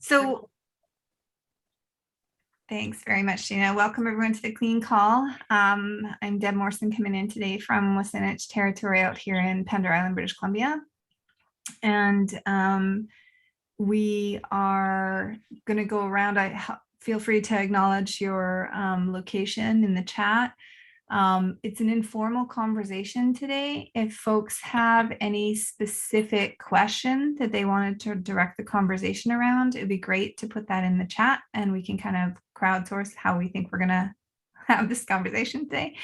So thanks very much, Gina. Welcome everyone to the Clean Call. I'm Deb Morrison coming in today from Wasanich Territory out here in Pender Island, British Columbia. And we are going to go around. Feel free to acknowledge your location in the chat. It's an informal conversation today. If folks have any specific question that they wanted to direct the conversation around, it'd be great to put that in the chat and we can kind of crowdsource how we think we're going to have this conversation today.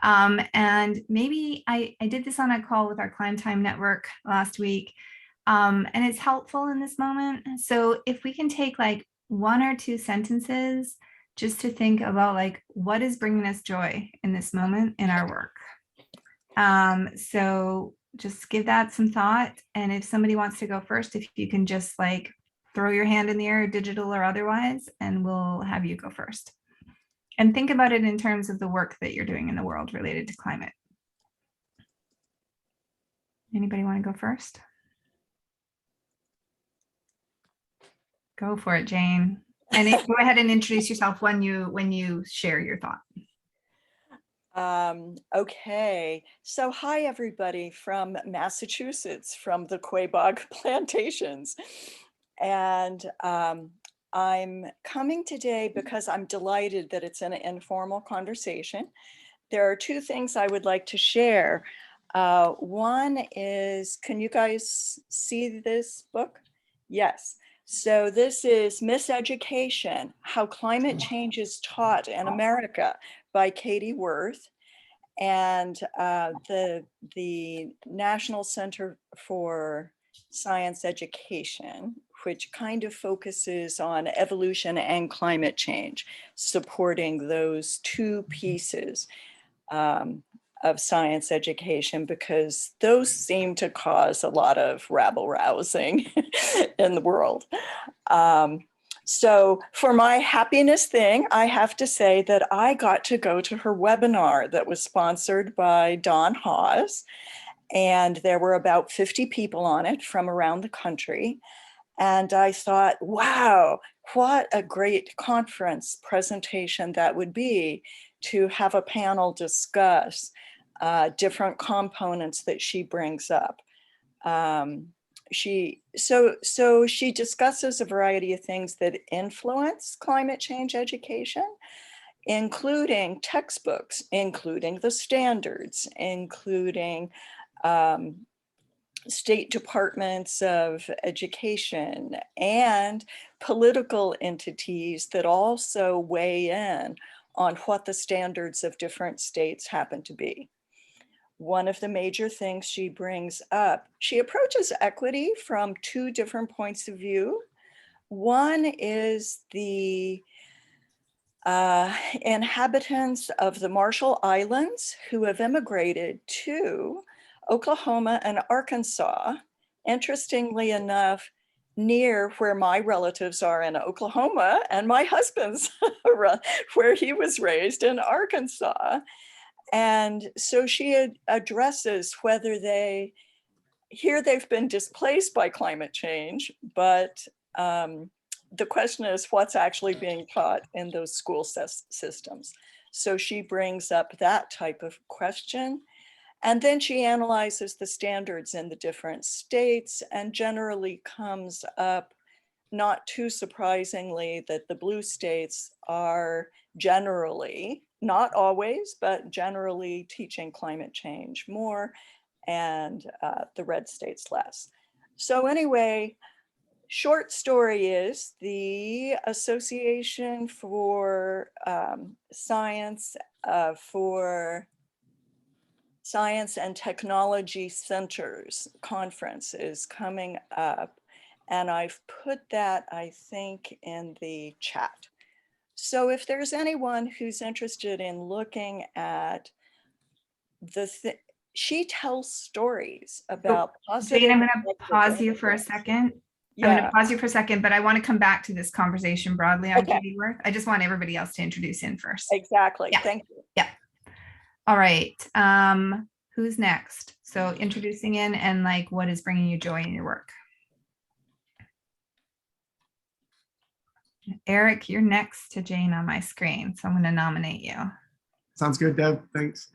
And maybe I did this on a call with our Climb Time Network last week, and it's helpful in this moment. So if we can take like one or two sentences just to think about like what is bringing us joy in this moment in our work. So just give that some thought. And if somebody wants to go first, if you can just like throw your hand in the air, digital or otherwise, and we'll have you go first. And think about it in terms of the work that you're doing in the world related to climate. Anybody want to go first? Go for it, Jane. And go ahead and introduce yourself when you share your thought. Okay, so hi everybody from Massachusetts, from the Quabog Plantations. And I'm coming today because I'm delighted that it's an informal conversation. There are two things I would like to share. One is, can you guys see this book? Yes. So this is Miseducation, How Climate Change is Taught in America by Katie Worth. And the National Center for Science Education, which kind of focuses on evolution and climate change, supporting those two pieces of science education, because those seem to cause a lot of rabble-rousing in the world. So for my happiness thing, I have to say that I got to go to her webinar that was sponsored by Don Hawes. And there were about 50 people on it from around the country. And I thought, wow, what a great conference presentation that would be, to have a panel discuss different components that she brings up. She discusses a variety of things that influence climate change education, including textbooks, including the standards, including state departments of education and political entities that also weigh in on what the standards of different states happen to be. One of the major things she brings up, she approaches equity from two different points of view. One is the inhabitants of the Marshall Islands who have immigrated to Oklahoma and Arkansas, interestingly enough, near where my relatives are in Oklahoma and my husband's where he was raised in Arkansas. And so she addresses whether they've been displaced by climate change, but the question is what's actually being taught in those school systems. So she brings up that type of question. And then she analyzes the standards in the different states and generally comes up, not too surprisingly, that the blue states are generally, not always, but generally teaching climate change more, and the red states less. So anyway, short story is the Association for Science and Technology Centers conference is coming up, and I've put that, I think, in the chat. So if there's anyone who's interested in looking at she tells stories about positive. Jane, I'm going to pause you for a second. Yeah. I'm going to pause you for a second, but I want to come back to this conversation broadly on Katie Worth. I just want everybody else to introduce in first. Exactly. Yeah. Thank you. Yeah. All right. Who's next? So introducing in and like what is bringing you joy in your work? Eric, you're next to Jane on my screen, so I'm going to nominate you. Sounds good, Deb. Thanks.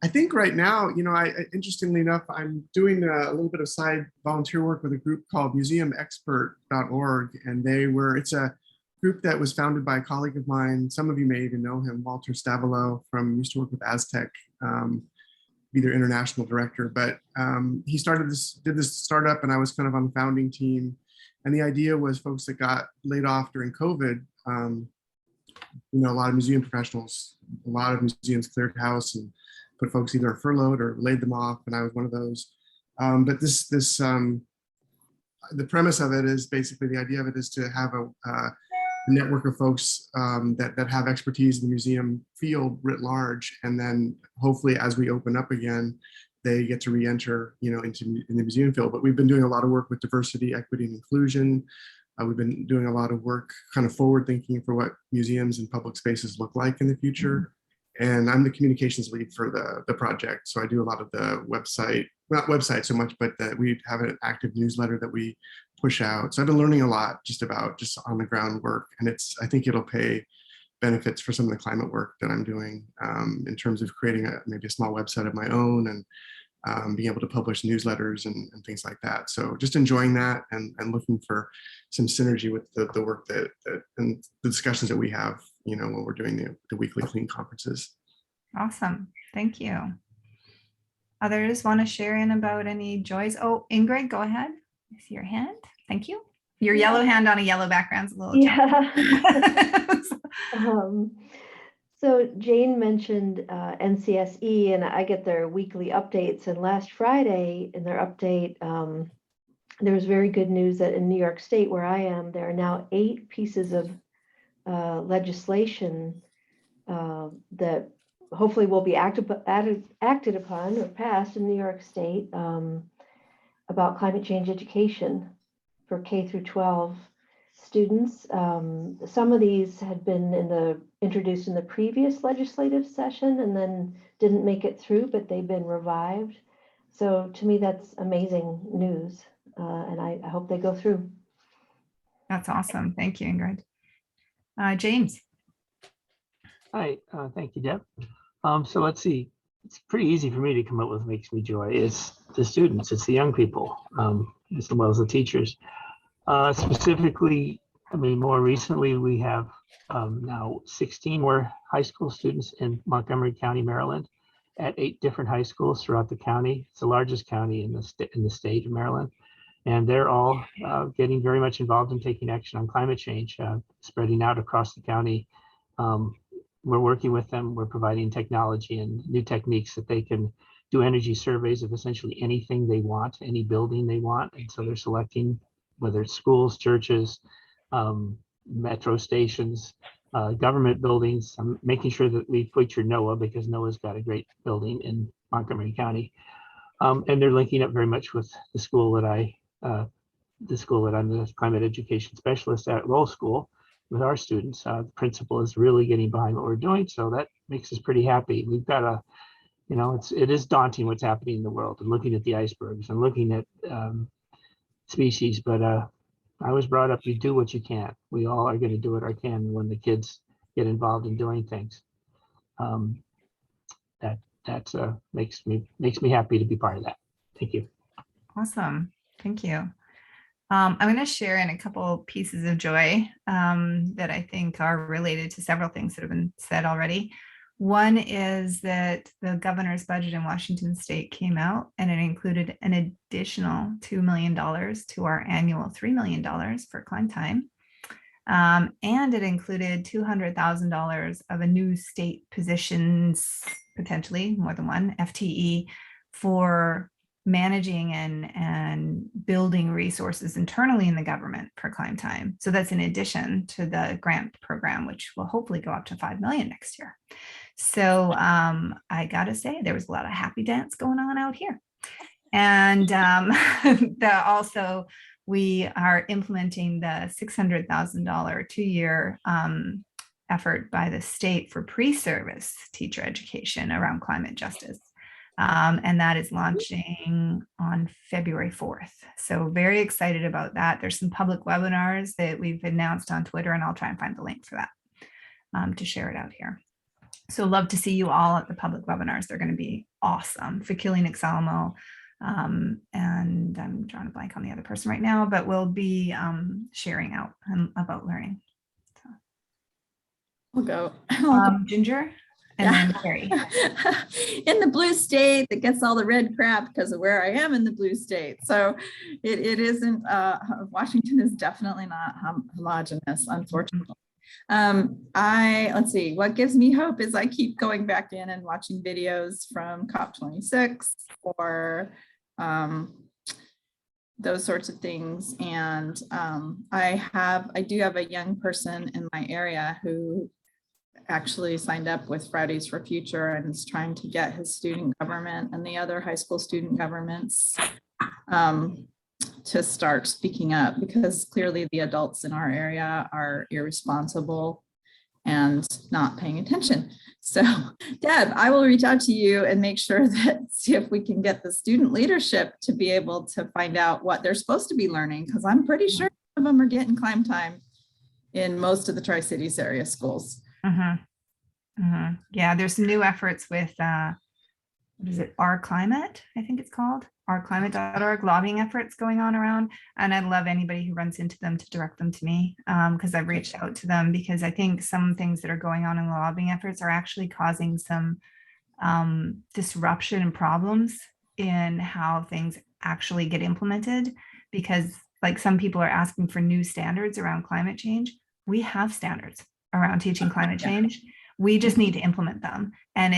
I think right now, interestingly enough, I'm doing a little bit of side volunteer work with a group called museumexpert.org. And it's a group that was founded by a colleague of mine. Some of you may even know him, Walter Stavilo, used to work with Aztec, be their international director. But he did this startup, and I was kind of on the founding team. And the idea was folks that got laid off during COVID, a lot of museum professionals, a lot of museums cleared house and put folks either furloughed or laid them off, and I was one of those. But the premise of it is basically, the idea of it is to have a network of folks that have expertise in the museum field writ large, and then hopefully as we open up again, they get to re-enter, in the museum field. But we've been doing a lot of work with diversity, equity, and inclusion. We've been doing a lot of work kind of forward thinking for what museums and public spaces look like in the future. And I'm the communications lead for the project. So I do a lot of the website, not website so much, but that we have an active newsletter that we push out. So I've been learning a lot just on the ground work. And I think it'll pay benefits for some of the climate work that I'm doing in terms of creating maybe a small website of my own, and being able to publish newsletters and things like that. So just enjoying that and looking for some synergy with the work that and the discussions that we have, when we're doing the weekly clean conferences. Awesome. Thank you. Others want to share in about any joys? Oh, Ingrid, go ahead. I see your hand. Thank you. Your yellow hand on a yellow background is a little So Jane mentioned NCSE, and I get their weekly updates. And last Friday in their update, there was very good news that in New York State, where I am, there are now 8 pieces of legislation that hopefully will be acted upon or passed in New York State about climate change education for K through 12 students. Some of these had been introduced in the previous legislative session and then didn't make it through, but they've been revived. So to me, that's amazing news, and I hope they go through. That's awesome. Thank you, Ingrid. James. Hi, thank you, Deb. So let's see. It's pretty easy for me to come up with makes me joy. It's the students, it's the young people, as well as the teachers. Specifically, more recently, we have now 16 more high school students in Montgomery County, Maryland, at 8 different high schools throughout the county. It's the largest county in the state of Maryland. And they're all getting very much involved in taking action on climate change, spreading out across the county. We're working with them. We're providing technology and new techniques that they can do energy surveys of essentially anything they want, any building they want. And so they're selecting whether it's schools, churches, metro stations, government buildings. I'm making sure that we feature NOAA because NOAA's got a great building in Montgomery County. And they're linking up very much with the school that I'm the climate education specialist at Lowell School with our students. The principal is really getting behind what we're doing. So that makes us pretty happy. We've got it is daunting what's happening in the world and looking at the icebergs and looking at species. But I was brought up, you do what you can. We all are going to do what we can when the kids get involved in doing things. That makes me happy to be part of that. Thank you. Awesome. Thank you. I'm going to share in a couple pieces of joy that I think are related to several things that have been said already. One is that the governor's budget in Washington state came out and it included an additional $2 million to our annual $3 million for climb time. And it included $200,000 of a new state positions, potentially more than one, FTE, for managing and building resources internally in the government for climb time. So that's in addition to the grant program, which will hopefully go up to 5 million next year. So I gotta say, there was a lot of happy dance going on out here. And also we are implementing the $600,000 2-year effort by the state for pre-service teacher education around climate justice. And that is launching on February 4th. So very excited about that. There's some public webinars that we've announced on Twitter, and I'll try and find the link for that to share it out here. So love to see you all at the public webinars. They're going to be awesome. Fikili Nixalmo, and I'm drawing a blank on the other person right now, but we'll be sharing out about learning. So. I'll go. Ginger and then Carrie. In the blue state that gets all the red crap because of where I am in the blue state. So it isn't, Washington is definitely not homogenous, unfortunately. Let's see, what gives me hope is I keep going back in and watching videos from COP26 or those sorts of things. And I do have a young person in my area who actually signed up with Fridays for Future and is trying to get his student government and the other high school student governments to start speaking up, because clearly the adults in our area are irresponsible and not paying attention. So Deb, I will reach out to you and make sure that, see if we can get the student leadership to be able to find out what they're supposed to be learning, because I'm pretty sure some of them are getting climb time in most of the Tri-Cities area schools. Yeah, there's some new efforts with, what is it, Our Climate, I think it's called, ourclimate.org, lobbying efforts going on around. And I love anybody who runs into them to direct them to me, because I've reached out to them, because I think some things that are going on in the lobbying efforts are actually causing some disruption and problems in how things actually get implemented. Because like some people are asking for new standards around climate change. We have standards around teaching climate change. We just need to implement them. And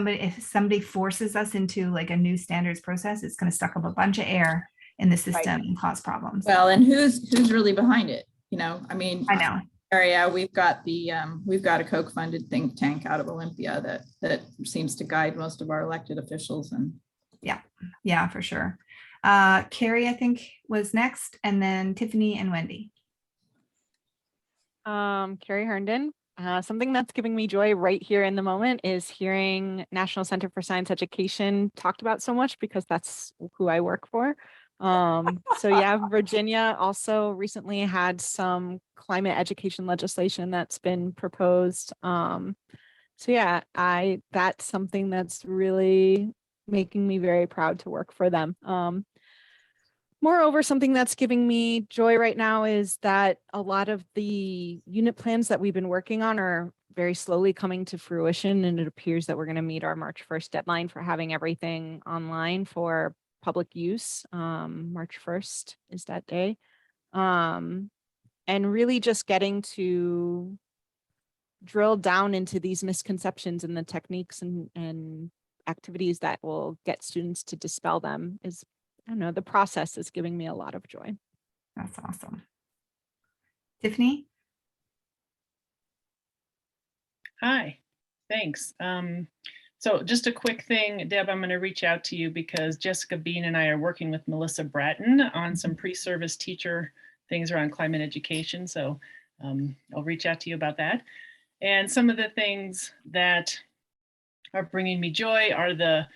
if somebody forces us into like a new standards process, it's going to suck up a bunch of air in the system and cause problems. Well, and who's really behind it? You know, I mean, I know. Area, we've got a Koch funded think tank out of Olympia that seems to guide most of our elected officials. And yeah, for sure. Carrie, I think, was next, and then Tiffany and Wendy. Carrie Herndon. Something that's giving me joy right here in the moment is hearing National Center for Science Education talked about so much, because that's who I work for. So yeah, Virginia also recently had some climate education legislation that's been proposed. So yeah, that's something that's really making me very proud to work for them. Moreover, something that's giving me joy right now is that a lot of the unit plans that we've been working on are very slowly coming to fruition, and it appears that we're going to meet our March 1st deadline for having everything online for public use. March 1st is that day. And really just getting to drill down into these misconceptions and the techniques and activities that will get students to dispel them is, I don't know, the process is giving me a lot of joy. That's awesome. Tiffany? Hi, thanks. So just a quick thing, Deb, I'm going to reach out to you because Jessica Bean and I are working with Melissa Bratton on some pre-service teacher things around climate education. So I'll reach out to you about that. And some of the things that are bringing me joy are the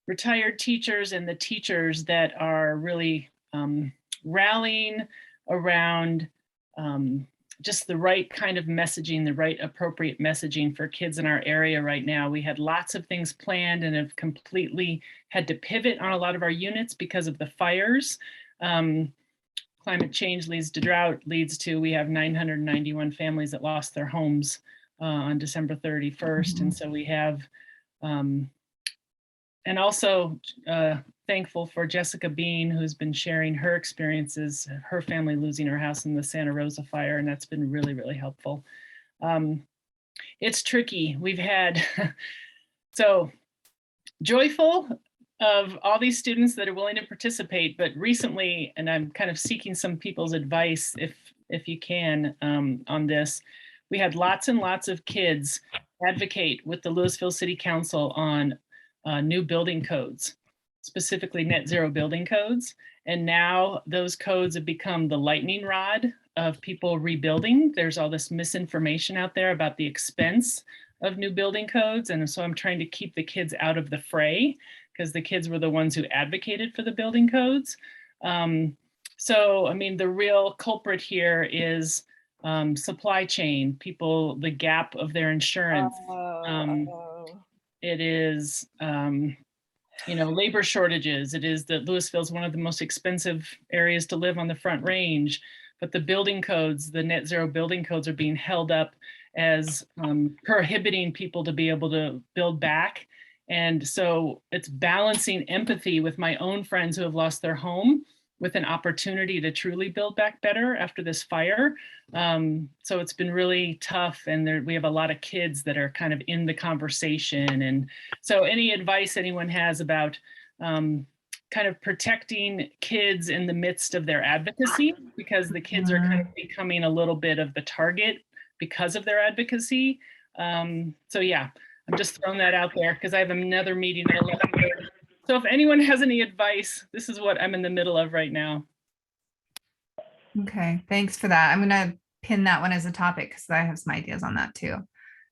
retired teachers and the teachers that are really rallying around just the right kind of messaging, the right appropriate messaging for kids in our area right now. We had lots of things planned and have completely had to pivot on a lot of our units because of the fires. Climate change leads to drought, leads to, we have 991 families that lost their homes on December 31st. And so we have, and also thankful for Jessica Bean, who's been sharing her experiences, her family losing her house in the Santa Rosa fire, and that's been really, really helpful. It's tricky. We've had, so joyful of all these students that are willing to participate, but recently, and I'm kind of seeking some people's advice if you can on this, we had lots and lots of kids advocate with the Louisville City Council on new building codes, specifically net zero building codes. And now those codes have become the lightning rod of people rebuilding. There's all this misinformation out there about the expense of new building codes. And so I'm trying to keep the kids out of the fray because the kids were the ones who advocated for the building codes. So, I mean, the real culprit here is supply chain, people, the gap of their insurance. It is, you know, labor shortages. It is that Louisville is one of the most expensive areas to live on the Front Range, but the building codes, the net zero building codes are being held up as prohibiting people to be able to build back. And so it's balancing empathy with my own friends who have lost their home with an opportunity to truly build back better after this fire. So it's been really tough, and we have a lot of kids that are kind of in the conversation. And so any advice anyone has about kind of protecting kids in the midst of their advocacy, because the kids are kind of becoming a little bit of the target because of their advocacy. So yeah, I'm just throwing that out there because I have another meeting at 11:30. So if anyone has any advice, this is what I'm in the middle of right now. Okay, thanks for that. I'm gonna pin that one as a topic because I have some ideas on that too.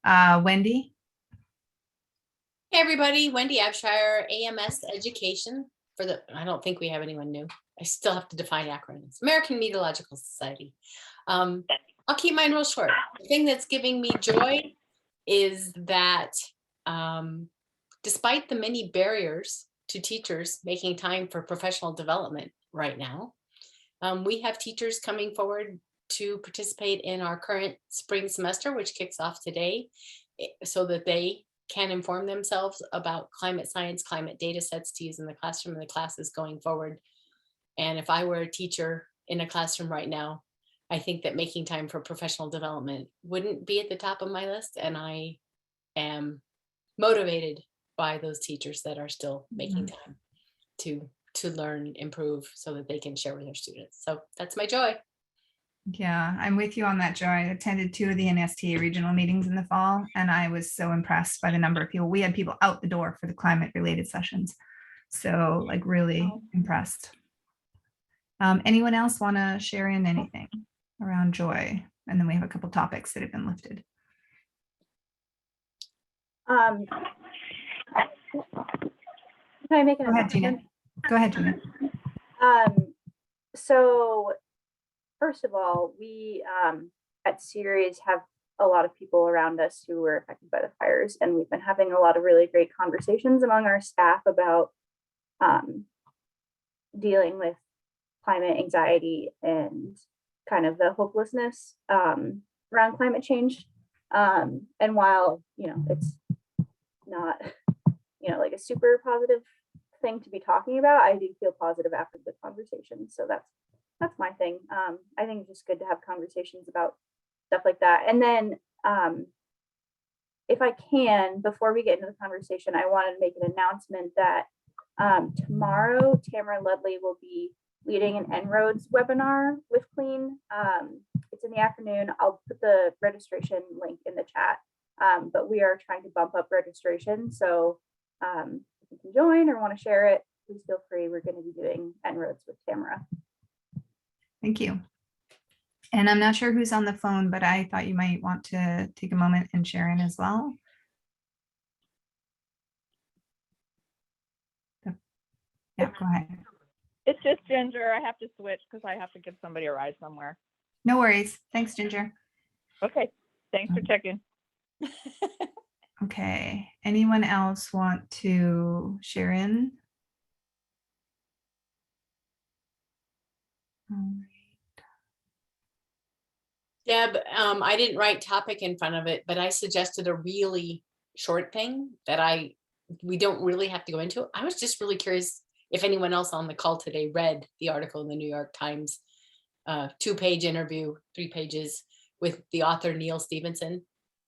Wendy? Hey everybody, Wendy Abshire, AMS Education for the, I don't think we have anyone new. I still have to define acronyms. American Meteorological Society. I'll keep mine real short. The thing that's giving me joy is that despite the many barriers to teachers making time for professional development right now, we have teachers coming forward to participate in our current spring semester, which kicks off today, so that they can inform themselves about climate science, climate data sets to use in the classroom and the classes going forward. And if I were a teacher in a classroom right now, I think that making time for professional development wouldn't be at the top of my list. And I am motivated by those teachers that are still making time to learn, improve, so that they can share with their students. So that's my joy. Yeah, I'm with you on that, Joy. I attended 2 of the NSTA regional meetings in the fall, and I was so impressed by the number of people. We had people out the door for the climate related sessions. So like really impressed. Anyone else want to share in anything around joy? And then we have a couple topics that have been lifted. Can I make an Go ahead, Gina. Go ahead, Gina. So first of all, we at Ceres have a lot of people around us who were affected by the fires, and we've been having a lot of really great conversations among our staff about dealing with climate anxiety and kind of the hopelessness around climate change. And while, it's not, like a super positive thing to be talking about, I do feel positive after the conversation. So that's my thing. I think it's just good to have conversations about stuff like that. And then if I can, before we get into the conversation, I wanted to make an announcement that tomorrow, Tamara Ludley will be leading an En-ROADS webinar with Clean. It's in the afternoon. I'll put the registration link in the chat, but we are trying to bump up registration. So if you can join or want to share it, please feel free. We're going to be doing En-ROADS with Tamara. Thank you. And I'm not sure who's on the phone, but I thought you might want to take a moment and share in as well. Yeah, go ahead. It's just Ginger. I have to switch because I have to give somebody a ride somewhere. No worries. Thanks, Ginger. Okay. Thanks for checking. Okay. Anyone else want to share in? Deb, I didn't write topic in front of it, but I suggested a really short thing that we don't really have to go into. I was just really curious if anyone else on the call today read the article in the New York Times, 2-page interview, 3 pages with the author Neil Stevenson.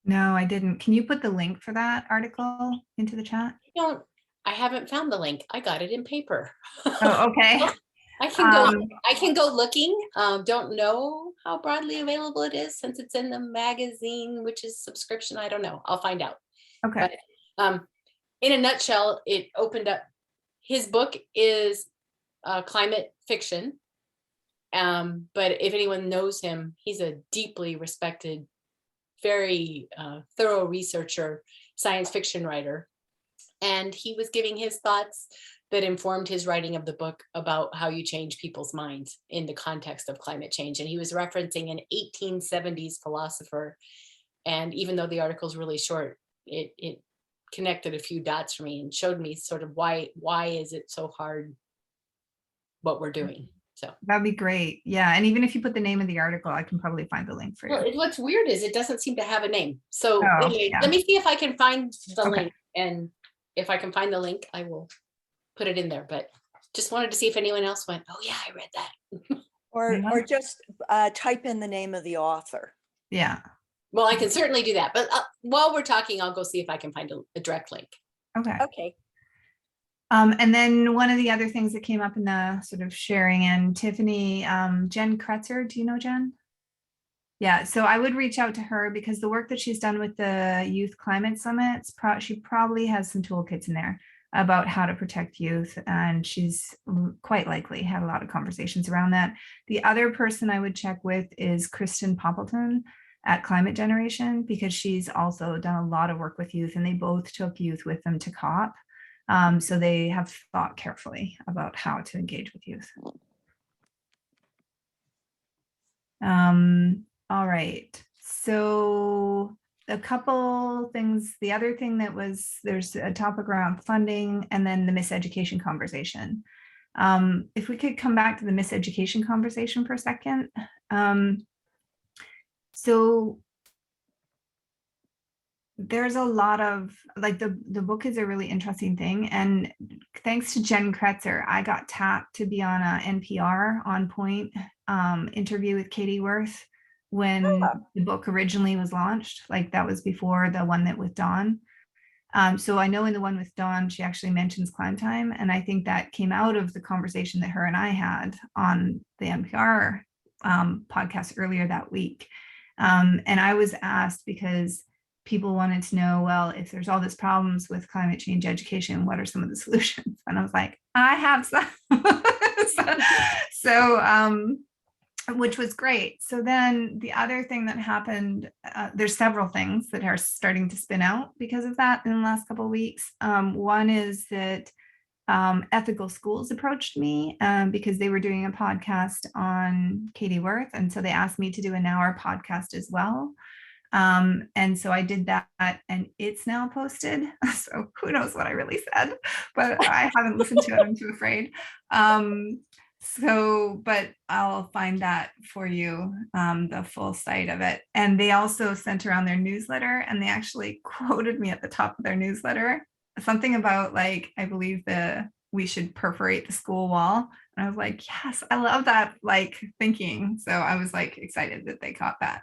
No, I didn't. Can you put the link for that article into the chat? I haven't found the link. I got it in paper. Oh, okay. I can go looking. Don't know how broadly available it is since it's in the magazine, which is subscription. I don't know. I'll find out. Okay. But in a nutshell, it opened up. His book is climate fiction. But if anyone knows him, he's a deeply respected, very thorough researcher, science fiction writer. And he was giving his thoughts that informed his writing of the book about how you change people's minds in the context of climate change. And he was referencing an 1870s philosopher. And even though the article is really short, it connected a few dots for me and showed me sort of why is it so hard what we're doing. So That'd be great. Yeah. And even if you put the name of the article, I can probably find the link for you. well, what's weird is it doesn't seem to have a name. So Oh, anyway, yeah. let me see if I can find the Okay. link. And if I can find the link, I will put it in there. But just wanted to see if anyone else went, oh yeah, I read that. Or just type in the name of the author. Yeah. Well, I can certainly do that. But while we're talking, I'll go see if I can find a direct link. Okay. Okay. And then one of the other things that came up in the sort of sharing, and Tiffany, Jen Kretzer, do you know Jen? Yeah, so I would reach out to her because the work that she's done with the Youth Climate Summits, she probably has some toolkits in there about how to protect youth, and she's quite likely had a lot of conversations around that. The other person I would check with is Kristen Poppleton at Climate Generation, because she's also done a lot of work with youth, and they both took youth with them to COP. So they have thought carefully about how to engage with youth. All right, so a couple things. The other thing that was, there's a topic around funding and then the miseducation conversation. If we could come back to the miseducation conversation for a second. So there's a lot of, like, the book is a really interesting thing. And thanks to Jen Kretzer, I got tapped to be on a NPR On Point interview with Katie Worth when the book originally was launched. Like, that was before the one that with Dawn. So I know in the one with Dawn, she actually mentions Climb Time. And I think that came out of the conversation that her and I had on the NPR podcast earlier that week. And I was asked because people wanted to know, well, if there's all these problems with climate change education, what are some of the solutions? And I was like, I have some. so which was great. So then the other thing that happened, there's several things that are starting to spin out because of that in the last couple of weeks. One is that Ethical Schools approached me because they were doing a podcast on Katie Worth. And so they asked me to do an hour podcast as well. And so I did that, and it's now posted. So who knows what I really said, but I haven't listened to it. I'm too afraid. But I'll find that for you, the full site of it. And they also sent around their newsletter, and they actually quoted me at the top of their newsletter, something about, like, I believe we should perforate the school wall. And I was like, yes, I love that, like, thinking. So I was like excited that they caught that.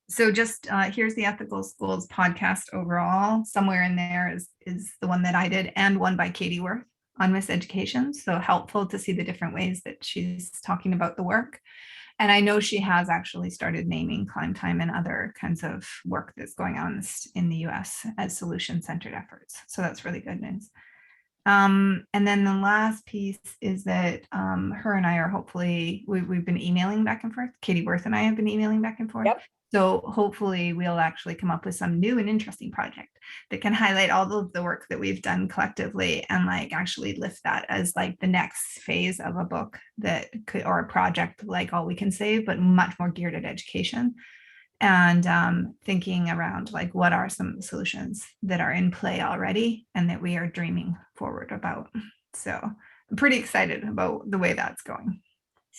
So just here's the Ethical Schools podcast overall. Somewhere in there is the one that I did, and one by Katie Worth on miseducation. So helpful to see the different ways that she's talking about the work. And I know she has actually started naming Climb Time and other kinds of work that's going on in the US as solution-centered efforts. So that's really good news. And then the last piece is that her and I are hopefully, we've been emailing back and forth. Katie Worth and I have been emailing back and forth. Yep. So hopefully we'll actually come up with some new and interesting project that can highlight all of the work that we've done collectively, and like actually lift that as like the next phase of a book that could, or a project like All We Can Save, but much more geared at education. And thinking around, like, what are some solutions that are in play already and that we are dreaming forward about. So I'm pretty excited about the way that's going.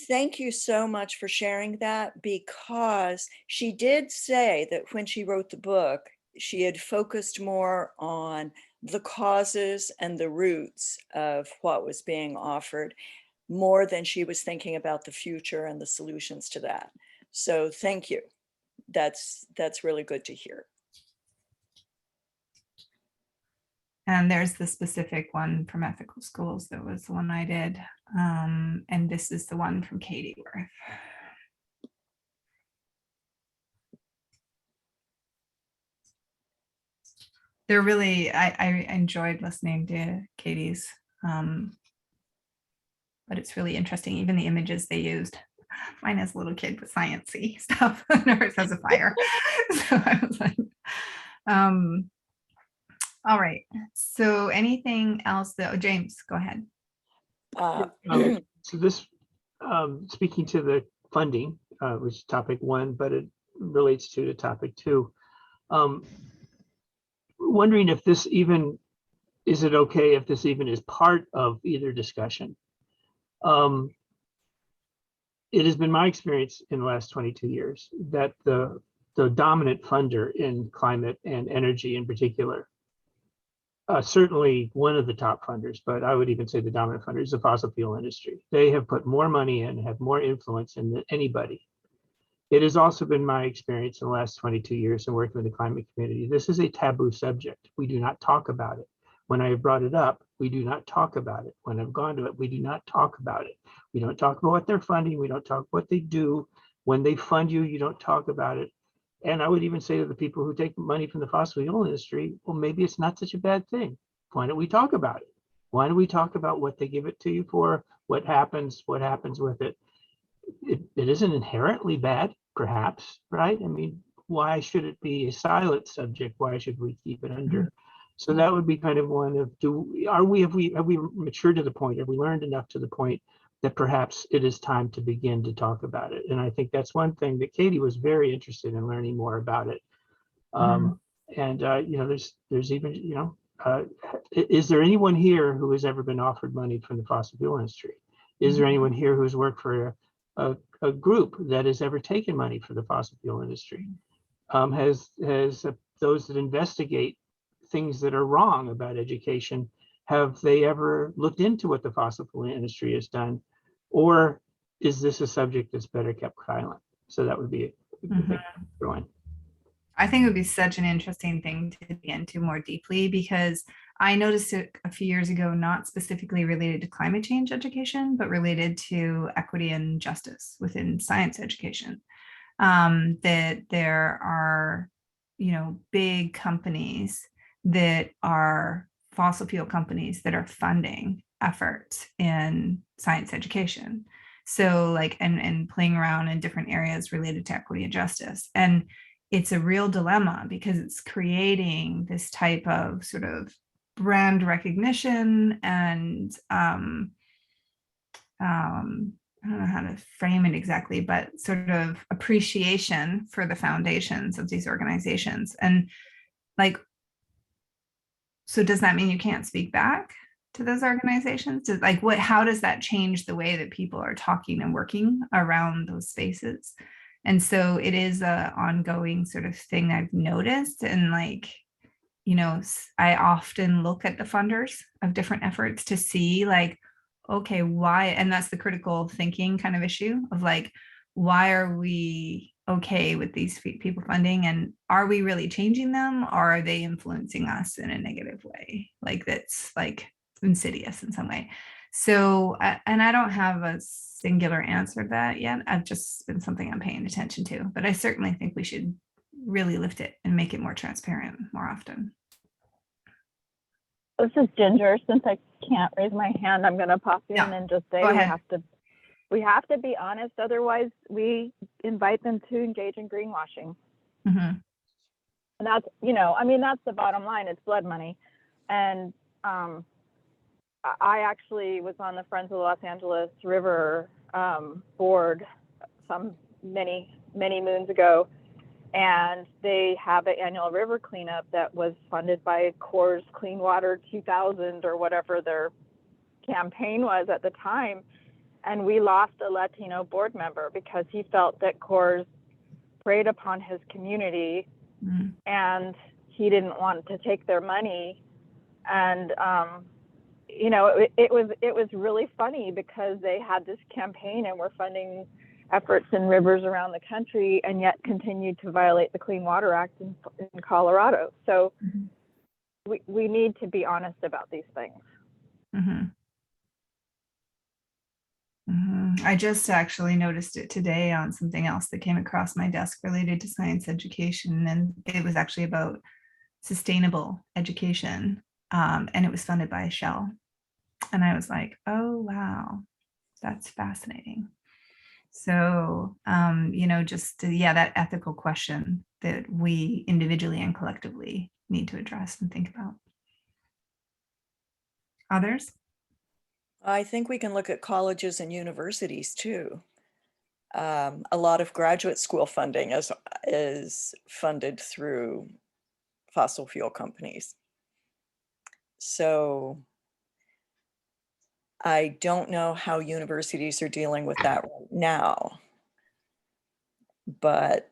Thank you so much for sharing that, because she did say that when she wrote the book, she had focused more on the causes and the roots of what was being offered, more than she was thinking about the future and the solutions to that. So thank you. That's really good to hear. And there's the specific one from Ethical Schools that was the one I did. And this is the one from Katie Worth. They're really, I enjoyed listening to Katie's, but it's really interesting. Even the images they used. Mine has a little kid with sciencey stuff, and hers has a fire. So I was like, All right. So anything else that, oh, James, go ahead. So this, speaking to the funding, which is topic 1, but it relates to topic 2. Wondering if this even, is it okay if this even is part of either discussion? It has been my experience in the last 22 years that the dominant funder in climate and energy in particular, certainly one of the top funders, but I would even say the dominant funder is the fossil fuel industry. They have put more money in, have more influence in than anybody. It has also been my experience in the last 22 years in working with the climate community. This is a taboo subject. We do not talk about it. When I have brought it up, we do not talk about it. When I've gone to it, we do not talk about it. We don't talk about what they're funding. We don't talk about what they do. When they fund you, you don't talk about it. And I would even say to the people who take money from the fossil fuel industry, well, maybe it's not such a bad thing. Why don't we talk about it? Why don't we talk about what they give it to you for, what happens with it? It isn't inherently bad, perhaps, right? I mean, why should it be a silent subject? Why should we keep it under? So that would be kind of one of, have we matured to the point, have we learned enough to the point that perhaps it is time to begin to talk about it? And I think that's one thing that Katie was very interested in learning more about it. And there's even, is there anyone here who has ever been offered money from the fossil fuel industry? Is there anyone here who's worked for a group that has ever taken money for the fossil fuel industry? Has those that investigate things that are wrong about education, have they ever looked into what the fossil fuel industry has done? Or is this a subject that's better kept silent? So that would be a big one. I think it would be such an interesting thing to get into more deeply, because I noticed it a few years ago, not specifically related to climate change education, but related to equity and justice within science education. That there are, big companies that are fossil fuel companies that are funding efforts in science education. So like, and playing around in different areas related to equity and justice. And it's a real dilemma because it's creating this type of sort of brand recognition and I don't know how to frame it exactly, but sort of appreciation for the foundations of these organizations. And like, so does that mean you can't speak back to those organizations? How does that change the way that people are talking and working around those spaces? And so it is a ongoing sort of thing I've noticed. And I often look at the funders of different efforts to see okay, why? And that's the critical thinking kind of issue of why are we okay with these people funding, and are we really changing them, or are they influencing us in a negative way? That's insidious in some way. So, and I don't have a singular answer to that yet. I've just been something I'm paying attention to, but I certainly think we should really lift it and make it more transparent more often. This is Ginger. Since I can't raise my hand, I'm going to pop in and just say we have to be honest. Otherwise, we invite them to engage in greenwashing. And that's, that's the bottom line. It's blood money. And I actually was on the Friends of the Los Angeles River board many moons ago. And they have an annual river cleanup that was funded by Core's Clean Water 2000 or whatever their campaign was at the time. And we lost a Latino board member because he felt that Core's preyed upon his community and he didn't want to take their money. And, it was really funny because they had this campaign and were funding efforts in rivers around the country and yet continued to violate the Clean Water Act in Colorado. So we need to be honest about these things. I just actually noticed it today on something else that came across my desk related to science education, and it was actually about sustainable education, and it was funded by Shell. And I was like, oh, wow, that's fascinating. So, that ethical question that we individually and collectively need to address and think about. Others? I think we can look at colleges and universities too. A lot of graduate school funding is funded through fossil fuel companies. So I don't know how universities are dealing with that right now, but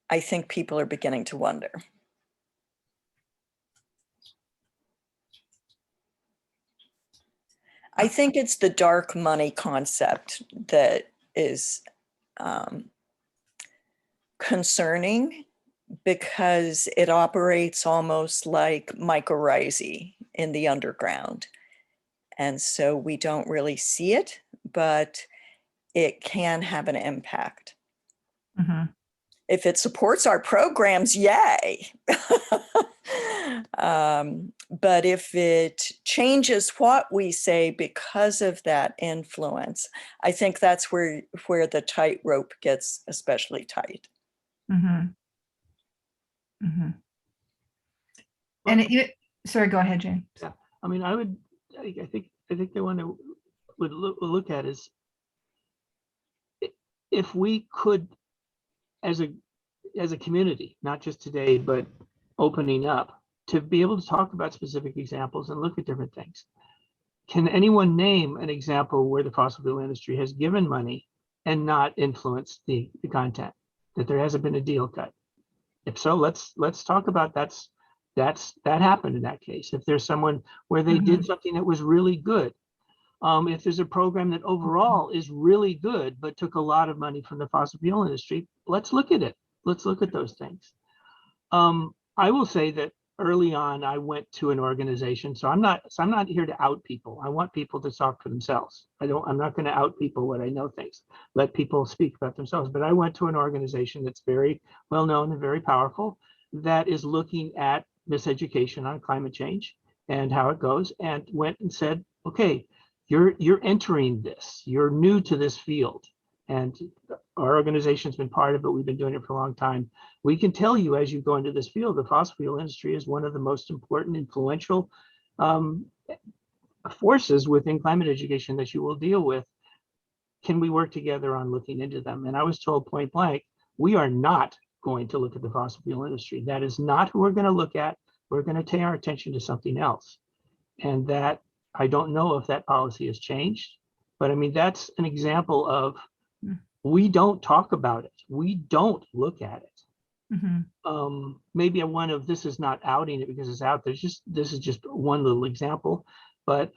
I think people are beginning to wonder. I think it's the dark money concept that is concerning, because it operates almost like mycorrhizae in the underground. And so we don't really see it, but it can have an impact. Mm-hmm. If it supports our programs, yay. But if it changes what we say because of that influence, I think that's where the tightrope gets especially tight. Mm-hmm. Mm-hmm. And sorry, go ahead, Jane. Yeah, I mean, I think the one that would look at is if we could, as a community, not just today, but opening up, to be able to talk about specific examples and look at different things. Can anyone name an example where the fossil fuel industry has given money and not influenced the content, that there hasn't been a deal cut? If so, let's talk about that happened in that case. If there's someone where they did something that was really good, if there's a program that overall is really good but took a lot of money from the fossil fuel industry, let's look at it. Let's look at those things. I will say that early on, I went to an organization. So I'm not here to out people. I want people to talk for themselves. I'm not going to out people when I know things. Let people speak about themselves. But I went to an organization that's very well known and very powerful, that is looking at miseducation on climate change and how it goes, and went and said, okay, you're entering this. You're new to this field. And our organization's been part of it. We've been doing it for a long time. We can tell you, as you go into this field, the fossil fuel industry is one of the most important, influential forces within climate education that you will deal with. Can we work together on looking into them? And I was told point blank, we are not going to look at the fossil fuel industry. That is not who we're going to look at. We're going to take our attention to something else. And that, I don't know if that policy has changed, but I mean, that's an example of, we don't talk about it. We don't look at it. Mm-hmm. Maybe one of, this is not outing it because it's out there. This is just one little example. But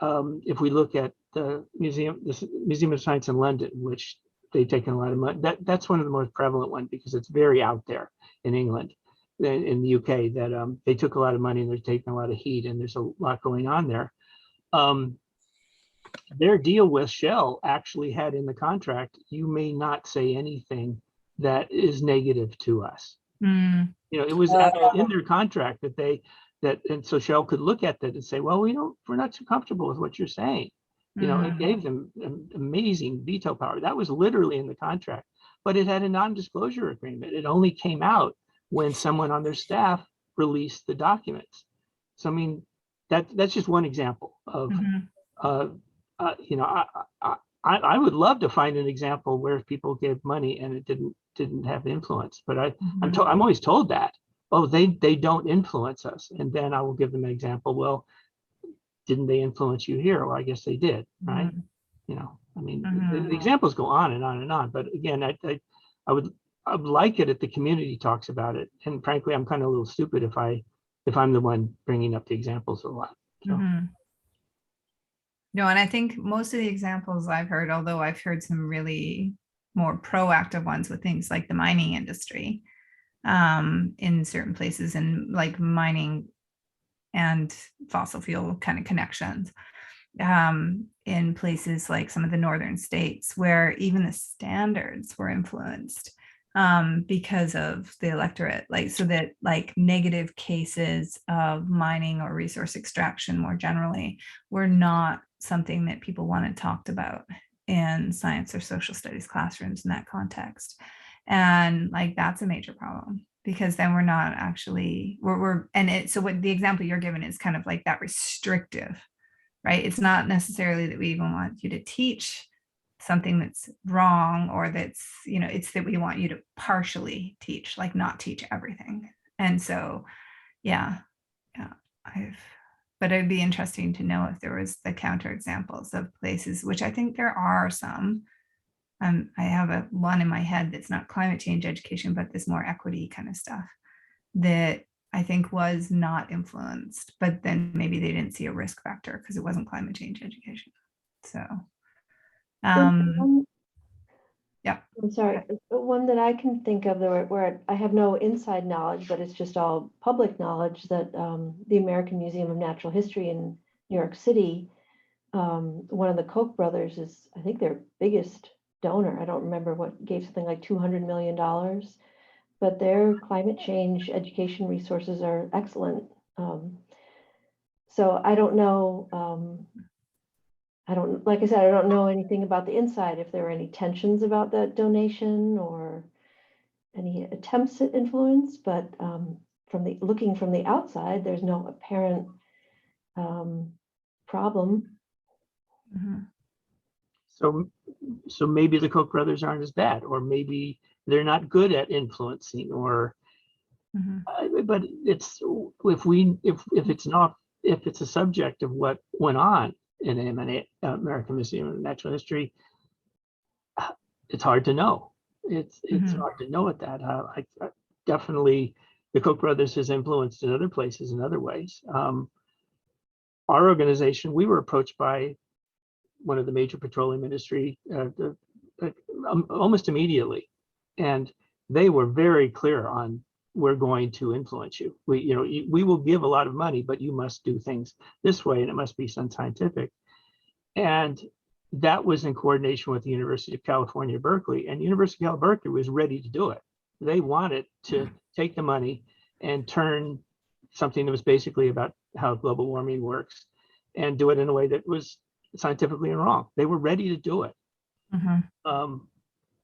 if we look at the Museum of Science in London, which they've taken a lot of money, that's one of the most prevalent ones because it's very out there in England, in the UK, that they took a lot of money and they're taking a lot of heat, and there's a lot going on there. Their deal with Shell actually had in the contract, you may not say anything that is negative to us. You know, it was in their contract and so Shell could look at that and say, well, we're not too comfortable with what you're saying. You know, it gave them an amazing veto power. That was literally in the contract, but it had a non-disclosure agreement. It only came out when someone on their staff released the documents. So, I mean, that's just one example of, you know, I would love to find an example where people gave money and it didn't have influence, but I'm always told that, oh, they don't influence us. And then I will give them an example. Well, didn't they influence you here? Well, I guess they did, right? You know, I mean, the examples go on and on and on. But again, I would like it if the community talks about it. And frankly, I'm kind of a little stupid if I'm the one bringing up the examples a lot. So. No, and I think most of the examples I've heard, although I've heard some really more proactive ones with things like the mining industry in certain places, and like mining and fossil fuel kind of connections in places like some of the northern states, where even the standards were influenced because of the electorate, like, so that like negative cases of mining or resource extraction more generally were not something that people wanted talked about in science or social studies classrooms in that context. And like, that's a major problem, because then we're not actually, so what the example you're given is kind of like that restrictive right? It's not necessarily that we even want you to teach something that's wrong, or that's, it's that we want you to partially teach, like not teach everything. And so, yeah, but it'd be interesting to know if there was the counterexamples of places, which I think there are some. I have one in my head that's not climate change education, but this more equity kind of stuff that I think was not influenced, but then maybe they didn't see a risk factor because it wasn't climate change education. So, yeah. I'm sorry. One that I can think of where I have no inside knowledge, but it's just all public knowledge, that the American Museum of Natural History in New York City, one of the Koch brothers is, I think, their biggest donor. I don't remember what, gave something like $200 million, but their climate change education resources are excellent. So I don't know. Like I said, I don't know anything about the inside, if there were any tensions about that donation or any attempts at influence, but looking from the outside, there's no apparent problem. Mm-hmm. So maybe the Koch brothers aren't as bad, or maybe they're not good at influencing, or but it's if it's a subject of what went on in American Museum of Natural History, it's hard to know. It's hard to know at that. I definitely, the Koch brothers has influenced in other places in other ways. Our organization, we were approached by one of the major petroleum industry almost immediately, and they were very clear on, we're going to influence you. We will give a lot of money, but you must do things this way, and it must be scientific. And that was in coordination with the University of California, Berkeley, and University of Berkeley was ready to do it. They wanted to take the money and turn something that was basically about how global warming works and do it in a way that was scientifically wrong. They were ready to do it.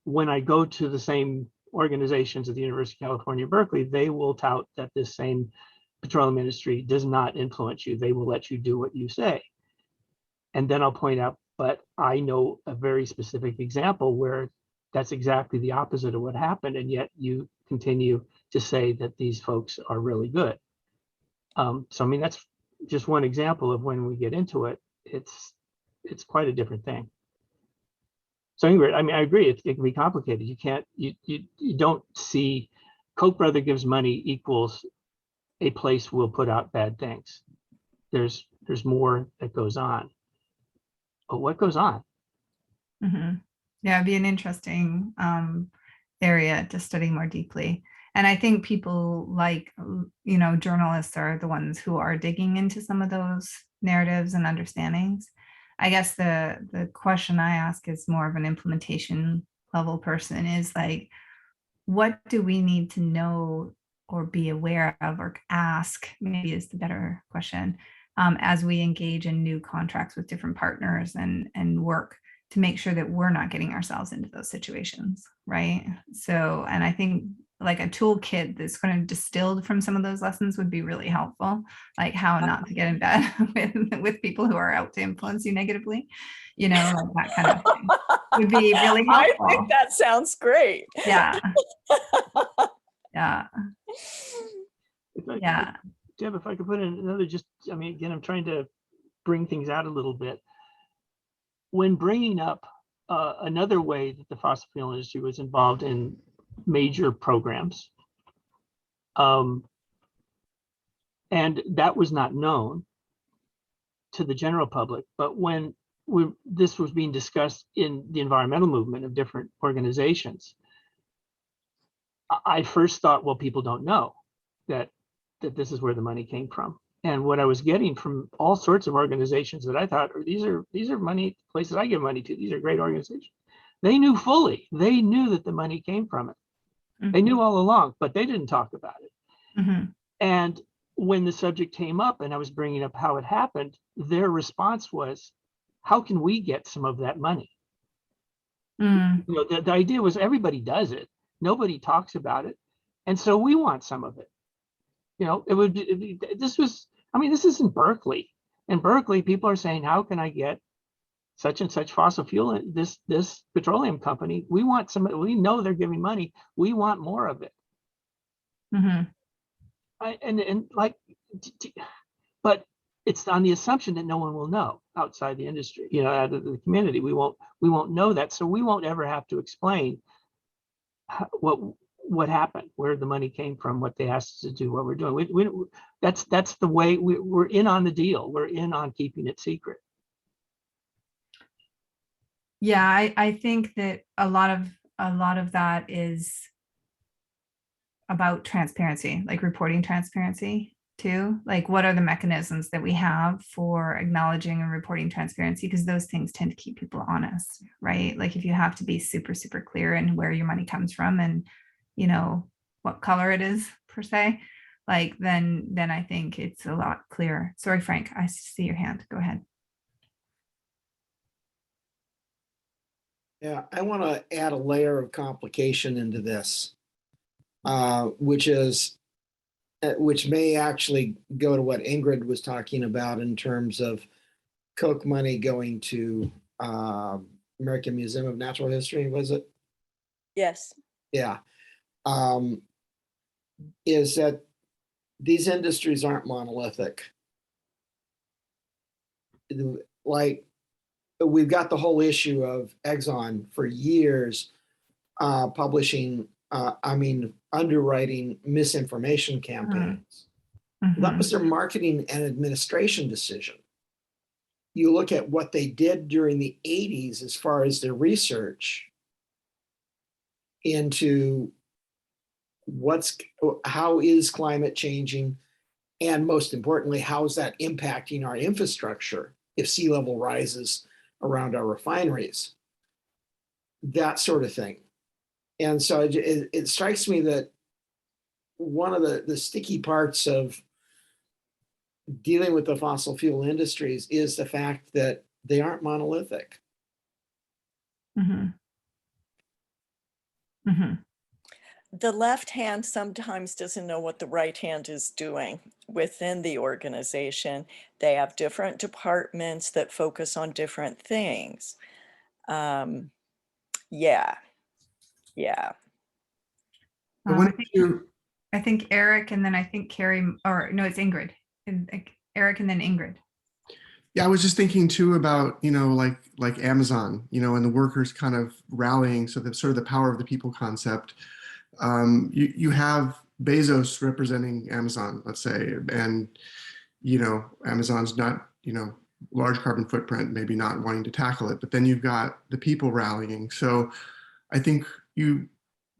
When I go to the same organizations at the University of California, Berkeley, they will tout that this same petroleum industry does not influence you. They will let you do what you say. And then I'll point out, but I know a very specific example where that's exactly the opposite of what happened, and yet you continue to say that these folks are really good. So I mean, that's just one example of when we get into it, it's quite a different thing. So anyway, I mean, I agree, it can be complicated. You don't see Koch brother gives money equals a place will put out bad things. There's more that goes on. But what goes on? Yeah, it'd be an interesting area to study more deeply. And I think people like, journalists are the ones who are digging into some of those narratives and understandings. I guess the question I ask is more of an implementation level person, is like, what do we need to know or be aware of or ask, maybe is the better question, as we engage in new contracts with different partners and work to make sure that we're not getting ourselves into those situations, right? So, and I think like a toolkit that's kind of distilled from some of those lessons would be really helpful, like how not to get in bed with people who are out to influence you negatively, like that kind of thing would be really helpful. I think that sounds great. Yeah. Yeah. Yeah. Deb, if I could put in another, again, I'm trying to bring things out a little bit. When bringing up another way that the fossil fuel industry was involved in major programs, and that was not known to the general public, but when this was being discussed in the environmental movement of different organizations, I first thought, well, people don't know that this is where the money came from. And what I was getting from all sorts of organizations that I thought, these are money places I give money to. These are great organizations. They knew fully. They knew that the money came from it. They knew all along, but they didn't talk about it. And when the subject came up and I was bringing up how it happened, their response was, how can we get some of that money? The idea was everybody does it. Nobody talks about it. And so we want some of it. It would be, this isn't Berkeley. In Berkeley, people are saying, how can I get such and such fossil fuel in this petroleum company? We want some, we know they're giving money. We want more of it. Mm-hmm. But it's on the assumption that no one will know outside the industry, out of the community. We won't know that. So we won't ever have to explain what happened, where the money came from, what they asked us to do, what we're doing. That's the way we're in on the deal. We're in on keeping it secret. Yeah, I think that a lot of that is about transparency, like reporting transparency too. Like, what are the mechanisms that we have for acknowledging and reporting transparency? Because those things tend to keep people honest, right? Like, if you have to be super, super clear in where your money comes from and, what color it is per se, like, then I think it's a lot clearer. Sorry, Frank, I see your hand. Go ahead. Yeah, I want to add a layer of complication into this, which may actually go to what Ingrid was talking about in terms of Koch money going to American Museum of Natural History, was it? Yes. Yeah. Is that these industries aren't monolithic. Like, we've got the whole issue of Exxon for years underwriting misinformation campaigns. Mm-hmm. That was their marketing and administration decision. You look at what they did during the 80s as far as their research into how is climate changing, and most importantly, how is that impacting our infrastructure if sea level rises around our refineries, that sort of thing. And so it strikes me that one of the sticky parts of dealing with the fossil fuel industries is the fact that they aren't monolithic. Mm-hmm. Mm-hmm. The left hand sometimes doesn't know what the right hand is doing within the organization. They have different departments that focus on different things. Yeah. I think Eric, and then I think Carrie, or no, it's Ingrid. Eric and then Ingrid. Yeah, I was just thinking too about, like Amazon, and the workers kind of rallying. So the sort of the power of the people concept. You have Bezos representing Amazon, let's say, and, Amazon's not, large carbon footprint, maybe not wanting to tackle it, but then you've got the people rallying. So I think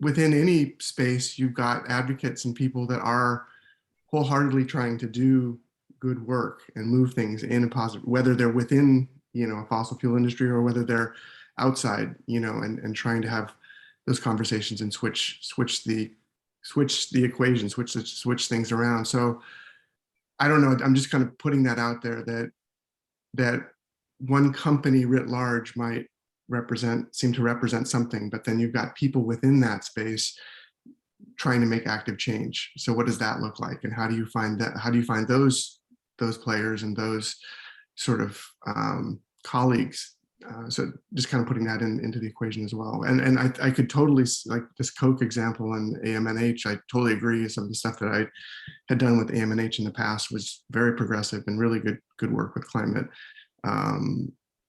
within any space, you've got advocates and people that are wholeheartedly trying to do good work and move things in a positive, whether they're within, a fossil fuel industry or whether they're outside, and trying to have those conversations and switch the equation, switch things around. So I don't know. I'm just kind of putting that out there that one company writ large might seem to represent something, but then you've got people within that space trying to make active change. So what does that look like? And how do you find that? How do you find those players and those sort of colleagues? So just kind of putting that into the equation as well. And I could totally, like this Koch example and AMNH, I totally agree. Some of the stuff that I had done with AMNH in the past was very progressive and really good work with climate.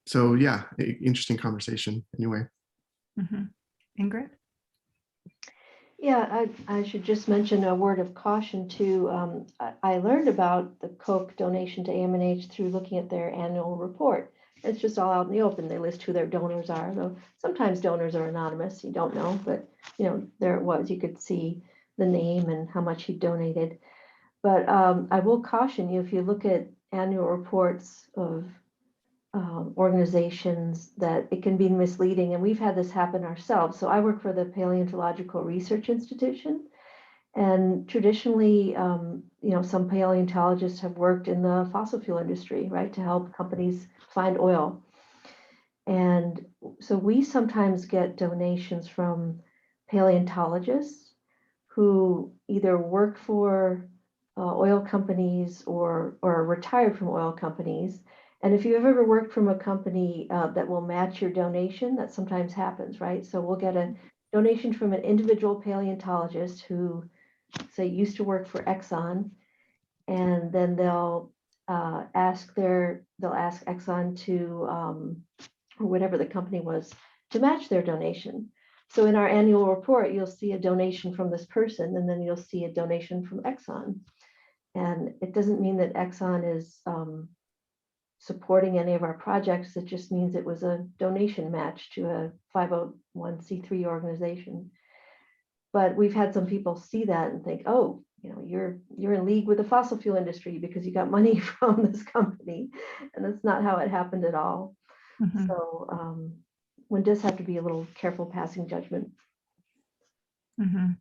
So yeah, interesting conversation anyway. Mm-hmm. Ingrid? Yeah, I should just mention a word of caution too. I learned about the Koch donation to AMNH through looking at their annual report. It's just all out in the open. They list who their donors are, though sometimes donors are anonymous. You don't know, but there it was. You could see the name and how much he donated. But I will caution you, if you look at annual reports of organizations, that it can be misleading, and we've had this happen ourselves. So I work for the Paleontological Research Institution, and traditionally, some paleontologists have worked in the fossil fuel industry, right, to help companies find oil. And so we sometimes get donations from paleontologists who either work for oil companies or retired from oil companies. And if you've ever worked from a company that will match your donation, that sometimes happens, right? So we'll get a donation from an individual paleontologist who, say, used to work for Exxon, and then they'll ask Exxon to, or whatever the company was, to match their donation. So in our annual report, you'll see a donation from this person, and then you'll see a donation from Exxon. And it doesn't mean that Exxon is supporting any of our projects. It just means it was a donation match to a 501c3 organization. But we've had some people see that and think, oh, you're in league with the fossil fuel industry because you got money from this company. And that's not how it happened at all. Mm-hmm. So one does have to be a little careful passing judgment. Mm-hmm.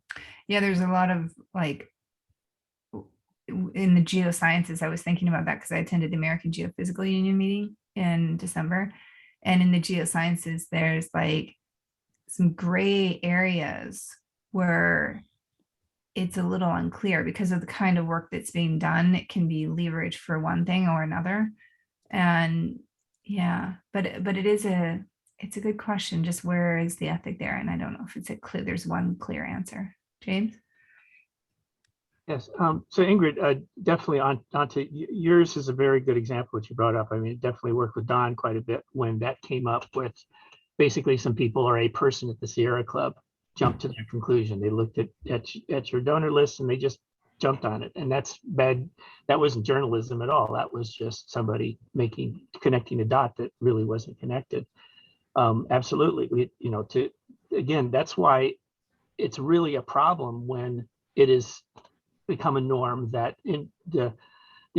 Yeah, there's a lot of in the geosciences, I was thinking about that because I attended the American Geophysical Union meeting in December. And in the geosciences, there's some gray areas where it's a little unclear because of the kind of work that's being done. It can be leveraged for one thing or another. And yeah, but it's a good question. Just where is the ethic there? And I don't know if there's one clear answer. James? Yes. So Ingrid, definitely onto yours is a very good example what you brought up. I mean, definitely worked with Don quite a bit when that came up with basically some people or a person at the Sierra Club jumped to their conclusion. They looked at your donor list and they just jumped on it. And that's bad. That wasn't journalism at all. That was just somebody connecting a dot that really wasn't connected. Absolutely. Again, that's why it's really a problem when it is become a norm that in the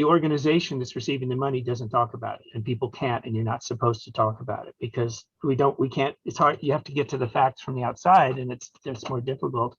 organization that's receiving the money doesn't talk about it, and people can't, and you're not supposed to talk about it because we can't, it's hard. You have to get to the facts from the outside, and it's more difficult.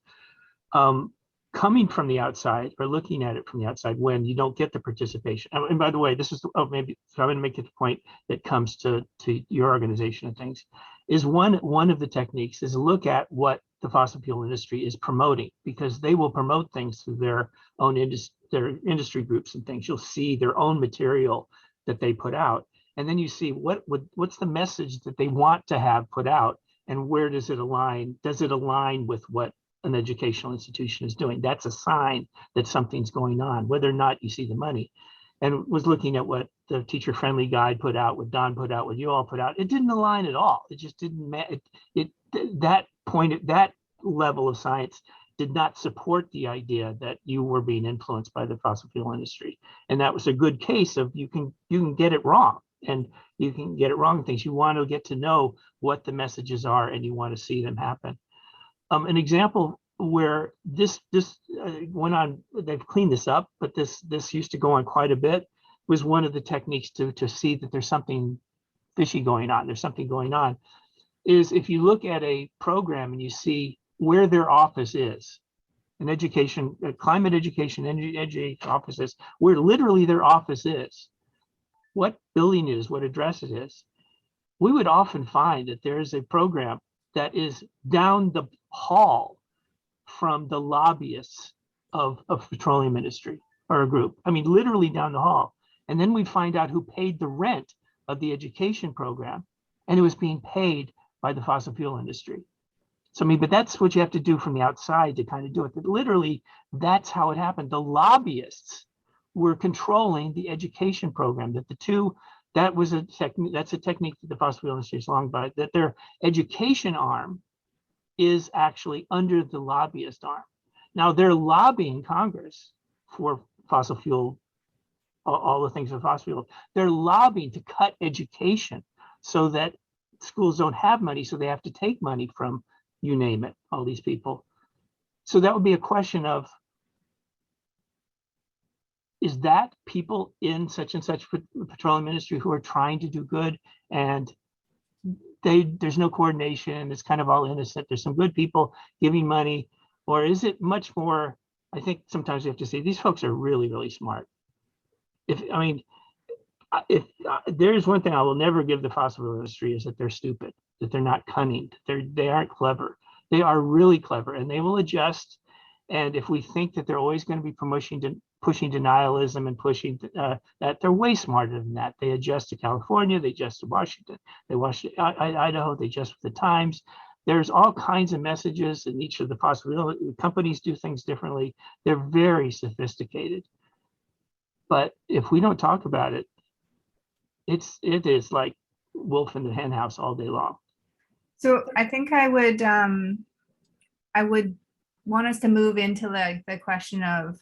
Coming from the outside or looking at it from the outside when you don't get the participation. And by the way, this is, maybe so I'm going to make it the point that comes to your organization and things, is one of the techniques is look at what the fossil fuel industry is promoting, because they will promote things through their own industry groups and things. You'll see their own material that they put out, and then you see what's the message that they want to have put out, and where does it align? Does it align with what an educational institution is doing? That's a sign that something's going on, whether or not you see the money. And was looking at what the teacher friendly guide put out, what Don put out, what you all put out. It didn't align at all. It just didn't matter. That level of science did not support the idea that you were being influenced by the fossil fuel industry. And that was a good case of you can get it wrong, and you can get it wrong in things. You want to get to know what the messages are, and you want to see them happen. An example where this went on, they've cleaned this up, but this used to go on quite a bit, was one of the techniques to see that there's something fishy going on. There's something going on. Is if you look at a program and you see where their office is, an education, climate education, energy offices, where literally their office is, what building it is, what address it is, we would often find that there is a program that is down the hall from the lobbyists of petroleum industry or a group. I mean, literally down the hall. And then we find out who paid the rent of the education program, and it was being paid by the fossil fuel industry. So I mean, but that's what you have to do from the outside to kind of do it. But literally, that's how it happened. The lobbyists were controlling the education program. That's a technique that the fossil fuel industry is long by, that their education arm is actually under the lobbyist arm. Now they're lobbying Congress for fossil fuel, all the things with fossil fuel. They're lobbying to cut education so that schools don't have money, so they have to take money from, you name it, all these people. So that would be a question of, is that people in such and such petroleum industry who are trying to do good, and there's no coordination, it's kind of all innocent, there's some good people giving money? Or is it much more, I think sometimes we have to say these folks are really, really smart. If there's one thing I will never give the fossil fuel industry, is that they're stupid, that they're not cunning, they aren't clever. They are really clever, and they will adjust. And if we think that they're always going to be pushing denialism and pushing that they're way smarter than that. They adjust to California, they adjust to Washington, they watch Idaho, they adjust with the times. There's all kinds of messages in each of the possibilities. Companies do things differently. They're very sophisticated. But if we don't talk about it, it is like wolf in the hen house all day long. So I think I would want us to move into like the question of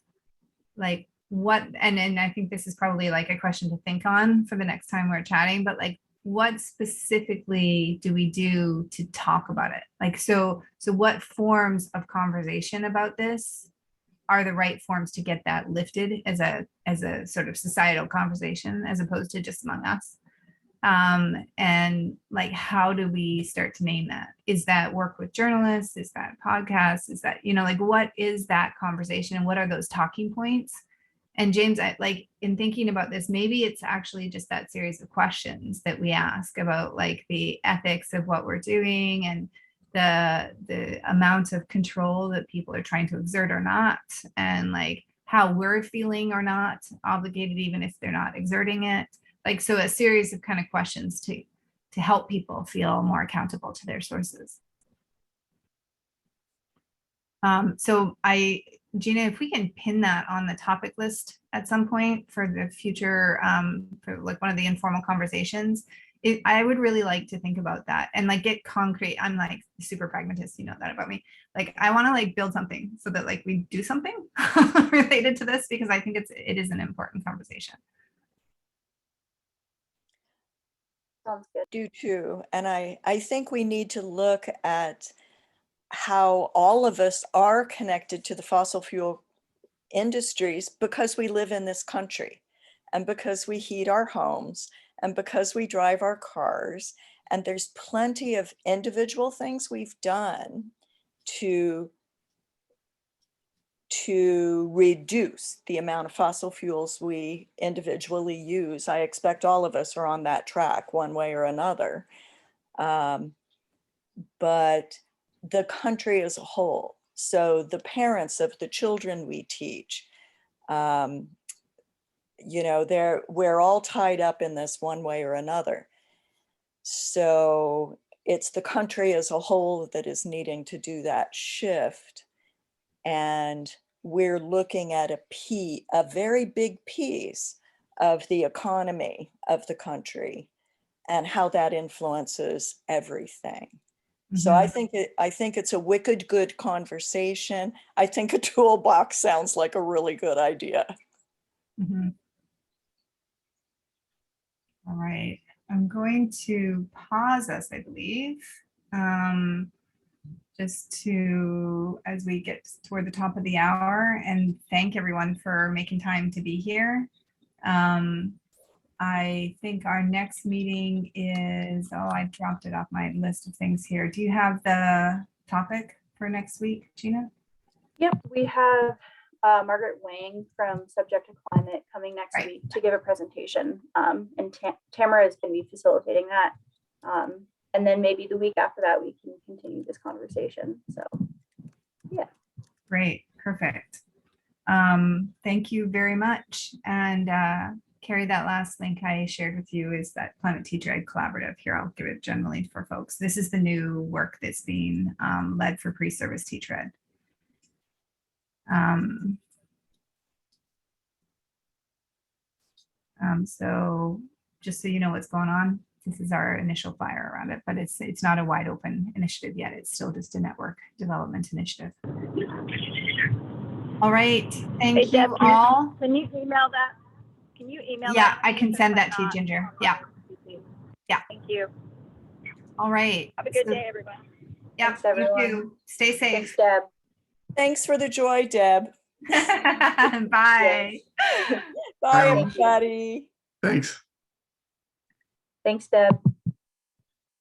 like what, and I think this is probably like a question to think on for the next time we're chatting, but like what specifically do we do to talk about it? Like, so what forms of conversation about this are the right forms to get that lifted as a sort of societal conversation as opposed to just among us? And like, how do we start to name that? Is that work with journalists? Is that podcasts? Is that, like, what is that conversation and what are those talking points? And James, like in thinking about this, maybe it's actually just that series of questions that we ask about like the ethics of what we're doing and the amount of control that people are trying to exert or not, and like how we're feeling or not obligated, even if they're not exerting it. Like, so a series of kind of questions to help people feel more accountable to their sources. So Gina, if we can pin that on the topic list at some point for the future, for like one of the informal conversations, I would really like to think about that and like get concrete. I'm like super pragmatist, you know that about me. Like I want to like build something so that like we do something related to this, because I think it is an important conversation. Sounds good. Do too. And I think we need to look at how all of us are connected to the fossil fuel industries because we live in this country and because we heat our homes and because we drive our cars. And there's plenty of individual things we've done to reduce the amount of fossil fuels we individually use. I expect all of us are on that track one way or another. But the country as a whole, so the parents of the children we teach, we're all tied up in this one way or another. So it's the country as a whole that is needing to do that shift. And we're looking at a very big piece of the economy of the country and how that influences everything. Mm-hmm. So I think it's a wicked good conversation. I think a toolbox sounds like a really good idea. Mm-hmm. All right, I'm going to pause us, I believe. Just as we get toward the top of the hour, and thank everyone for making time to be here. I think our next meeting is, I dropped it off my list of things here. Do you have the topic for next week, Gina? Yep, we have Margaret Wang from Subject to Climate coming next week to give a presentation, and Tamara is going to be facilitating that. And then maybe the week after that, we can continue this conversation. So, yeah. Great. Perfect. Thank you very much. And Carrie, that last link I shared with you is that Climate Teacher Ed Collaborative. Here, I'll give it generally for folks. This is the new work that's being led for pre-service teacher ed. So just so you know what's going on, this is our initial flyer around it, but it's not a wide open initiative yet. It's still just a network development initiative. All right. Thank you all. Can you email that? Can you email that? Yeah, I can send that to you, Ginger. Yeah. Yeah. Thank you. All right. Have a good day, everyone. Yeah. You too. Stay safe. Thanks, Deb. Thanks for the joy, Deb. Bye. Bye, everybody. Thanks. Thanks, Deb.